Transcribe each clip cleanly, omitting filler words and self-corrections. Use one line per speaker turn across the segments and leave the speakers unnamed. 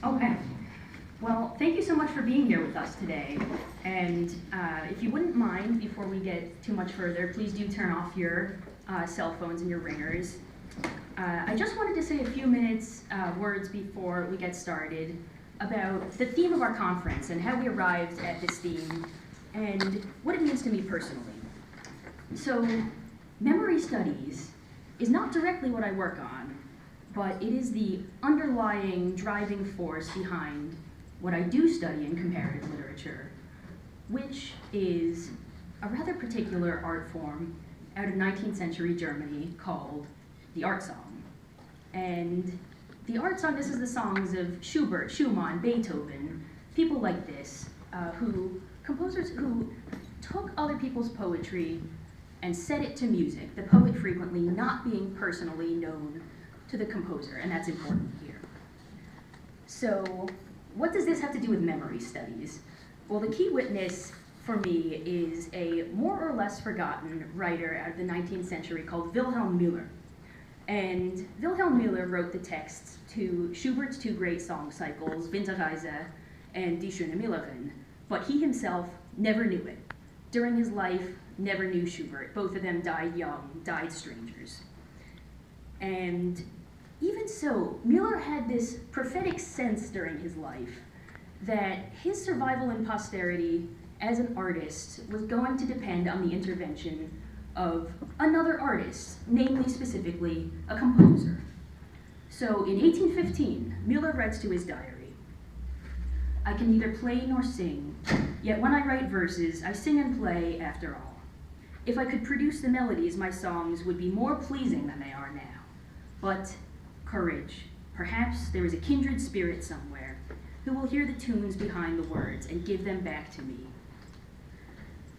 Okay. Well, thank you so much for being here with us today. And if you wouldn't mind, before we get too much further, please do turn off your cell phones and your ringers. I just wanted to say a few minutes words before we get started about the theme of our conference and how we arrived at this theme and what it means to me personally. So, memory studies is not directly what I work on, but it is the underlying driving force behind what I do study in comparative literature, which is a rather particular art form out of 19th century Germany called the art song. And the art song, this is the songs of Schubert, Schumann, Beethoven, people like this, composers who took other people's poetry and set it to music, the poet frequently not being personally known to the composer, and that's important here. So, what does this have to do with memory studies? Well, the key witness for me is a more or less forgotten writer out of the 19th century called Wilhelm Müller. And Wilhelm Müller wrote the texts to Schubert's two great song cycles, Winterreise and Die schöne Müllerin, but he himself never knew it. During his life, never knew Schubert. Both of them died young, died strangers. And even so, Müller had this prophetic sense during his life that his survival in posterity as an artist was going to depend on the intervention of another artist, namely specifically a composer. So in 1815, Müller writes to his diary, "I can neither play nor sing, yet when I write verses, I sing and play after all. If I could produce the melodies, my songs would be more pleasing than they are now. But courage, perhaps there is a kindred spirit somewhere who will hear the tunes behind the words and give them back to me.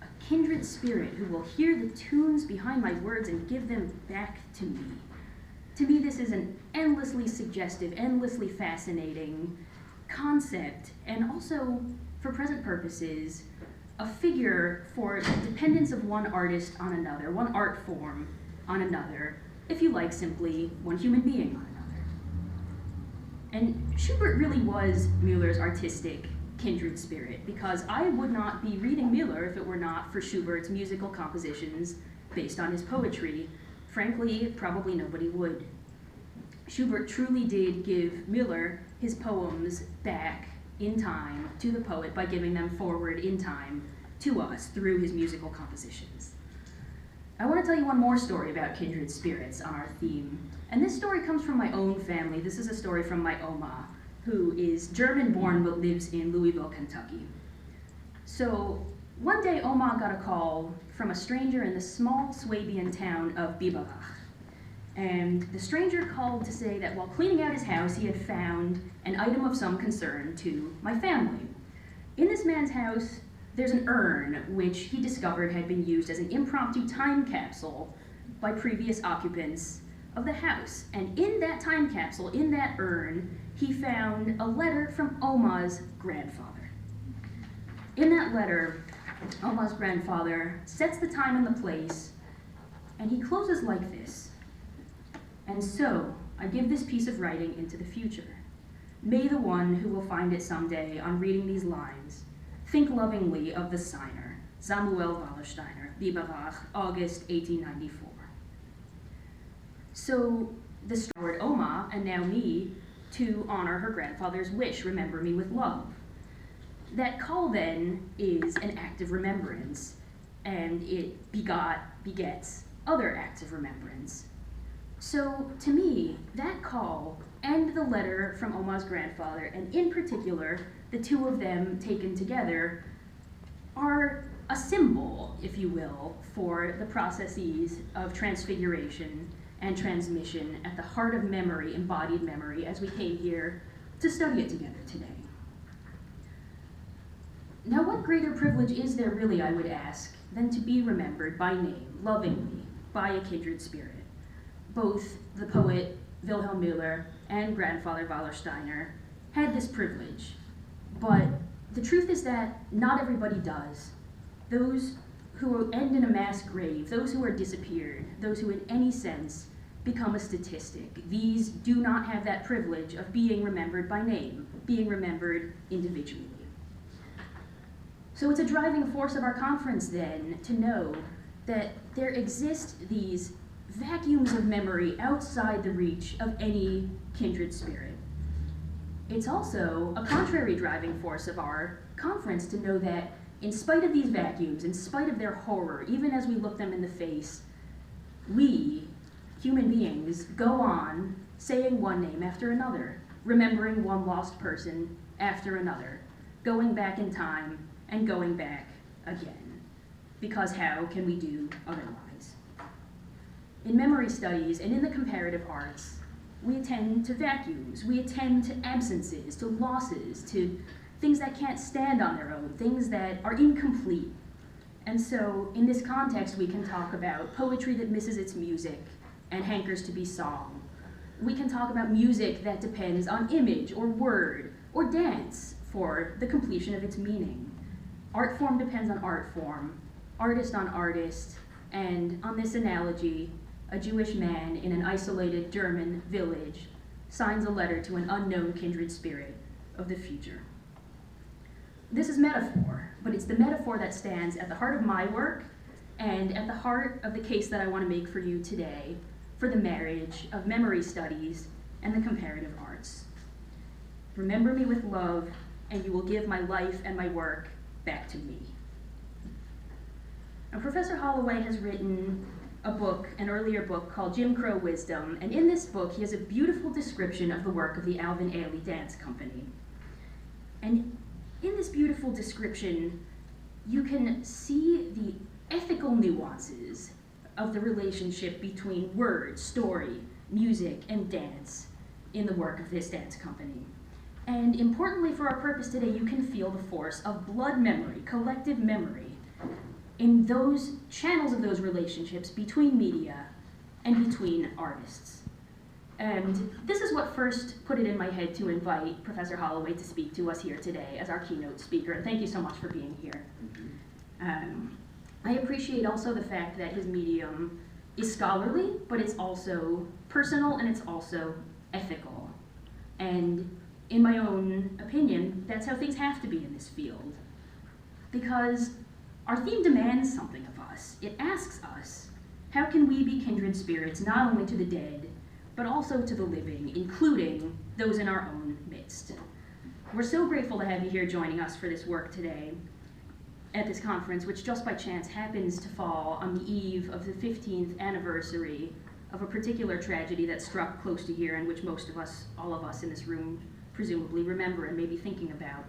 A kindred spirit who will hear the tunes behind my words and give them back to me." To me, this is an endlessly suggestive, endlessly fascinating concept, and also, for present purposes, a figure for the dependence of one artist on another, one art form on another, if you like, simply one human being on another. And Schubert really was Müller's artistic kindred spirit, because I would not be reading Müller if it were not for Schubert's musical compositions based on his poetry. Frankly, probably nobody would. Schubert truly did give Müller his poems back in time to the poet by giving them forward in time to us through his musical compositions. I want to tell you one more story about kindred spirits on our theme. And this story comes from my own family. This is a story from my Oma, who is German-born but lives in Louisville, Kentucky. So one day, Oma got a call from a stranger in the small Swabian town of Biberach. And the stranger called to say that while cleaning out his house, he had found an item of some concern to my family. In this man's house, there's an urn which he discovered had been used as an impromptu time capsule by previous occupants of the house. And in that time capsule, in that urn, he found a letter from Oma's grandfather. In that letter, Oma's grandfather sets the time and the place, and he closes like this: "And so, I give this piece of writing into the future. May the one who will find it someday on reading these lines think lovingly of the signer, Samuel Wallersteiner, Biberach, August 1894. So the stored Oma, and now me, to honor her grandfather's wish, remember me with love. That call then is an act of remembrance, and it begets other acts of remembrance. So to me, that call and the letter from Oma's grandfather, and in particular, the two of them taken together, are a symbol, if you will, for the processes of transfiguration and transmission at the heart of memory, embodied memory, as we came here to study it together today. Now, what greater privilege is there really, I would ask, than to be remembered by name, lovingly, by a kindred spirit? Both the poet Wilhelm Müller and grandfather Wallersteiner had this privilege, but the truth is that not everybody does. Those who end in a mass grave, those who are disappeared, those who in any sense become a statistic. These do not have that privilege of being remembered by name, being remembered individually. So it's a driving force of our conference then to know that there exist these vacuums of memory outside the reach of any kindred spirit. It's also a contrary driving force of our conference to know that in spite of these vacuums, in spite of their horror, even as we look them in the face, we, human beings, go on saying one name after another, remembering one lost person after another, going back in time and going back again. Because how can we do otherwise? In memory studies and in the comparative arts, we attend to vacuums, we attend to absences, to losses, to things that can't stand on their own, things that are incomplete. And so in this context, we can talk about poetry that misses its music and hankers to be song. We can talk about music that depends on image or word or dance for the completion of its meaning. Art form depends on art form, artist on artist, and on this analogy, a Jewish man in an isolated German village signs a letter to an unknown kindred spirit of the future. This is metaphor, but it's the metaphor that stands at the heart of my work and at the heart of the case that I want to make for you today for the marriage of memory studies and the comparative arts. Remember me with love, and you will give my life and my work back to me. Now, Professor Holloway has written a book, an earlier book called Jim Crow Wisdom, and in this book he has a beautiful description of the work of the Alvin Ailey Dance Company. And in this beautiful description, you can see the ethical nuances of the relationship between word, story, music, and dance in the work of this dance company. And importantly for our purpose today, you can feel the force of blood memory, collective memory, in those channels of those relationships between media and between artists. And this is what first put it in my head to invite Professor Holloway to speak to us here today as our keynote speaker, and thank you so much for being here. I appreciate also the fact that his medium is scholarly, but it's also personal and it's also ethical. And in my own opinion, that's how things have to be in this field. Because our theme demands something of us. It asks us, how can we be kindred spirits not only to the dead, but also to the living, including those in our own midst? We're so grateful to have you here joining us for this work today at this conference, which just by chance happens to fall on the eve of the 15th anniversary of a particular tragedy that struck close to here and which most of us, all of us in this room, presumably remember and may be thinking about.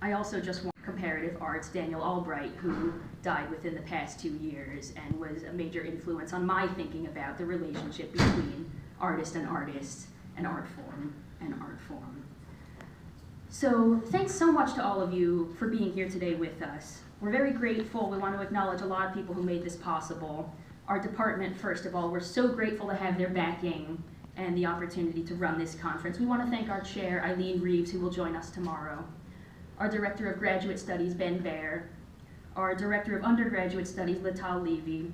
I also just want comparative arts, Daniel Albright, who died within the past 2 years and was a major influence on my thinking about the relationship between artist and artist and art form and art form. So thanks so much to all of you for being here today with us. We're very grateful. We want to acknowledge a lot of people who made this possible. Our department, first of all, we're so grateful to have their backing and the opportunity to run this conference. We want to thank our chair, Eileen Reeves, who will join us tomorrow, our Director of Graduate Studies, Ben Baer, our Director of Undergraduate Studies, Lital Levy,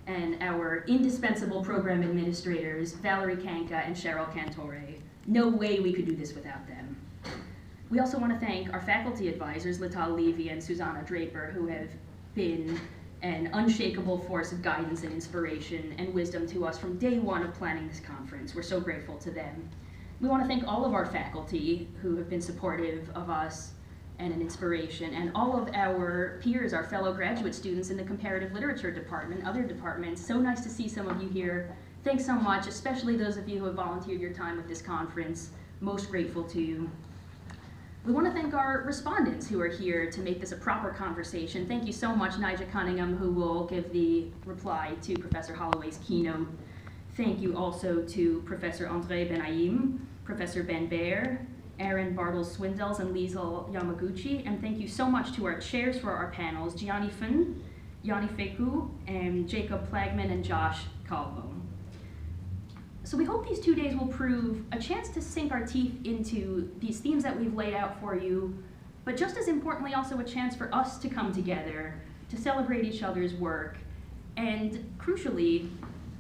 and our indispensable program administrators, Valerie Kanka and Cheryl Cantore. No way we could do this without them. We also want to thank our faculty advisors, Lital Levy and Susanna Draper, who have been an unshakable force of guidance and inspiration and wisdom to us from day one of planning this conference. We're so grateful to them. We want to thank all of our faculty who have been supportive of us and an inspiration, and all of our peers, our fellow graduate students in the comparative literature department, other departments. So nice to see some of you here. Thanks so much, especially those of you who have volunteered your time with this conference. Most grateful to you. We want to thank our respondents who are here to make this a proper conversation. Thank you so much, Nigel Cunningham, who will give the reply to Professor Holloway's keynote. Thank you also to Professor André Benaim, Professor Ben Baer, Aaron Bartels-Swindels, and Liesl Yamaguchi. And thank you so much to our chairs for our panels, Gianni Fun, Yanni Feku, and Jacob Plagman, and Josh Calvo. So we hope these 2 days will prove a chance to sink our teeth into these themes that we've laid out for you, but just as importantly also a chance for us to come together, to celebrate each other's work, and crucially,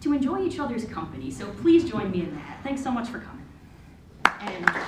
to enjoy each other's company. So please join me in that. Thanks so much for coming. And